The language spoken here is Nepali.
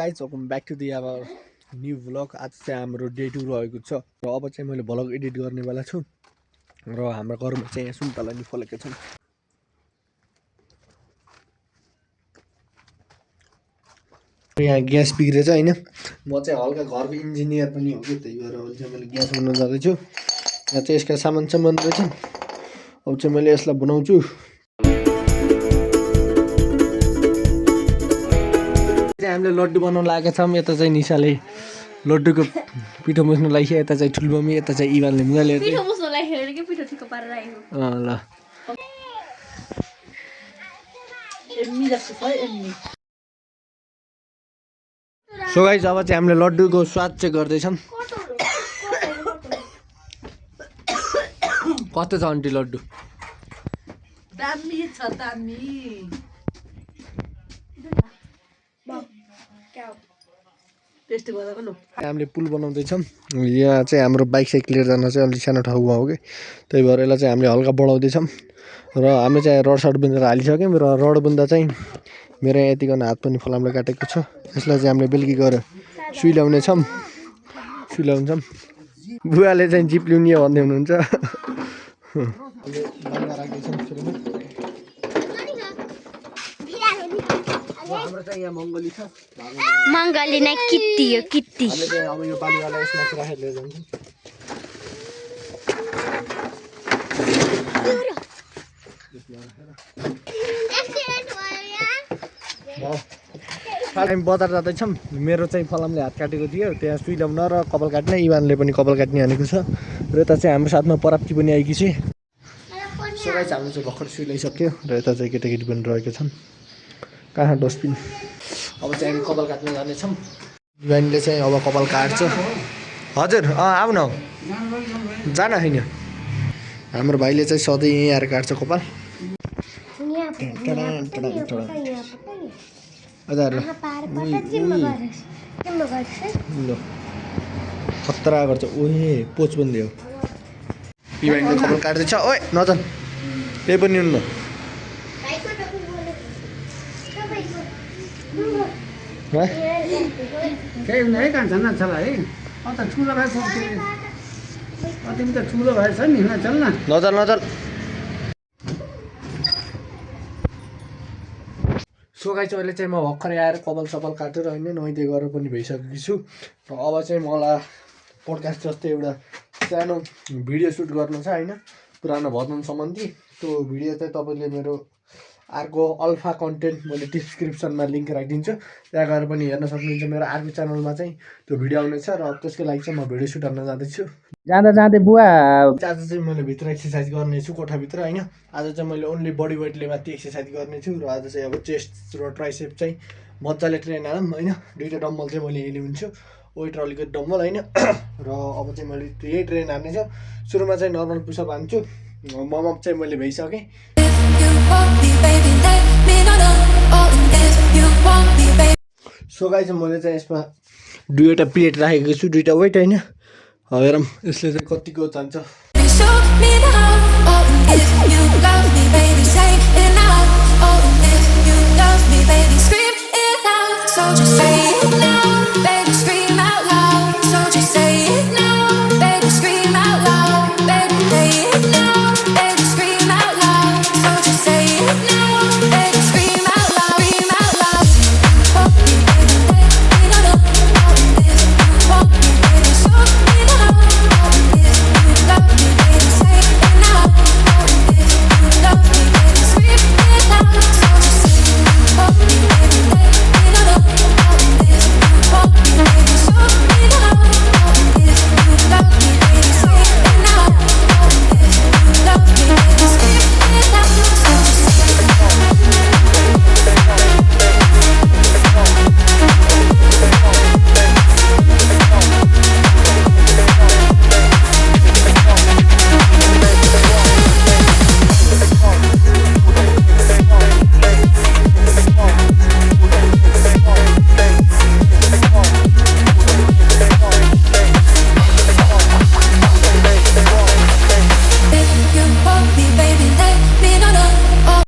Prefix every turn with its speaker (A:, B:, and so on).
A: Guys welcome back to the अब न्यू भ्लग। आज चाहिँ हाम्रो डे 2 रहेको छ र अब चाहिँ मैले भ्लग एडिट गर्ने बेला छु र हाम्रो घरमा चाहिँ यहाँ सुन्तला नि फलेको छन्। यहाँ ग्यास बिग्रेछ हैन, म चाहिँ हल्का घरको इन्जिनियर पनि हो कि, त्यही भएर अहिले चाहिँ मैले ग्यास बनाउन जाँदैछु। यहाँ चाहिँ यसका सामान रहेछ, अब चाहिँ मैले यसलाई बनाउँछु। हामीले लड्डु बनाउन लागेका छौँ। यता चाहिँ निशाले लड्डुको पिठो मुस्नु लागिसक्यो, यता चाहिँ ठुलबमी, यता चाहिँ इवानले मुगा लिएर
B: पिठो मुस्नु लागिसक्यो के पिठो ठिक्क पारेर राखेको।
A: ल सो गाइस अब चाहिँ हामीले लड्डुको स्वाद चाहिँ गर्दैछौँ। कस्तो छ आन्टी लड्डु?
C: दामी छ दामी। टेस्ट गर्दा पनि
A: हामीले पुल बनाउँदैछौँ। यहाँ चाहिँ हाम्रो बाइक साइक लिएर जान चाहिँ अलिक सानो ठाउँमा हो कि, त्यही भएर यसलाई चाहिँ हामीले हल्का बढाउँदैछौँ र हामीले चाहिँ रड सड बुनेर हालिसक्यौँ। र रड बुन्दा चाहिँ मेरो यहाँ यतिको हात पनि फलामले काटेको छ। यसलाई चाहिँ हामीले बेलुकी गएर सुई ल्याउनेछौँ। बुवाले चाहिँ जिप ल्याउने भन्दै हुनुहुन्छ। हाम्रो चाहिँ यहाँ मङ्गली छ,
B: मङ्गली नै किट्टी हो किट्टी।
A: अब यो बालुवालाई यसमा राखेर लिएर जान्छौँ। हामी बजार जाँदैछौँ। मेरो चाहिँ फलामले हात काटेको थियो, त्यहाँ सुई ल्याउन र कपाल काट्ने। इवानले पनि कपाल काट्ने हानेको छ र यता चाहिँ हाम्रो साथमा पराप्ती पनि आएकी छ। सो गाइस हाम्रो चाहिँ भर्खर सुई ल्याइसक्यो र यता चाहिँ केटाकेटी पनि रहेको छन्। कहाँ डस्टबिन? अब चाहिँ हामी कपाल काट्न जानेछौँ। इवानले चाहिँ अब कपाल काट्छ। हजुर आऊ न, जान होइन। हाम्रो भाइले चाहिँ सधैँ यहीँ आएर काट्छ कपाल। खतरा गर्छ। ओहे पोच बन्दै हो। इवानले कपाल काट्दैछ। ओए नजान, त्यही पनि हुन्न।
D: केही हुने है कान्छ न चल है। अन्त ठुलो भाइ तिमी त ठुलो भाइ छ नि, चल न।
A: नचल। सो गाइस अहिले चाहिँ म भर्खरै आएर कपाल सपाल काटेर होइन नुहाइदिए गरेर पनि भइसकेको छु। र अब चाहिँ मलाई पोडकास्ट जस्तै एउटा सानो भिडियो सुट गर्नु छ होइन, पुरानो भजन सम्बन्धी। त्यो भिडियो चाहिँ तपाईँले मेरो अर्को अल्फा कन्टेन्ट मैले डिस्क्रिप्सनमा लिङ्क राखिदिन्छु, त्यहाँ गएर पनि हेर्न सक्नुहुन्छ। मेरो अर्को च्यानलमा चाहिँ त्यो भिडियो आउनेछ र त्यसको लागि चाहिँ म भिडियो सुट गर्न जाँदैछु।
D: जाँदै बुवा
A: आज चाहिँ मैले भित्र एक्सर्साइज गर्नेछु कोठाभित्र होइन। आज चाहिँ मैले ओन्ली बडी वेटले मात्रै एक्सर्साइज गर्नेछु र आज चाहिँ अब चेस्ट र ट्राइसेप चाहिँ मजाले ट्रेन हालौँ होइन। दुईवटा डम्बल चाहिँ मैले हेर्ने हुन्छु, वेट र अलिकति डम्बल होइन। र अब चाहिँ मैले यही ट्रेन हान्नेछु। सुरुमा चाहिँ नर्मल पुसअप हान्छु। वार्मअप चाहिँ मैले भइसकेँ। सो गाइस मैले चाहिँ यसमा दुईवटा प्लेट राखेको छु, दुईवटा वेट होइन। हेरौँ यसले चाहिँ कतिको जान्छ।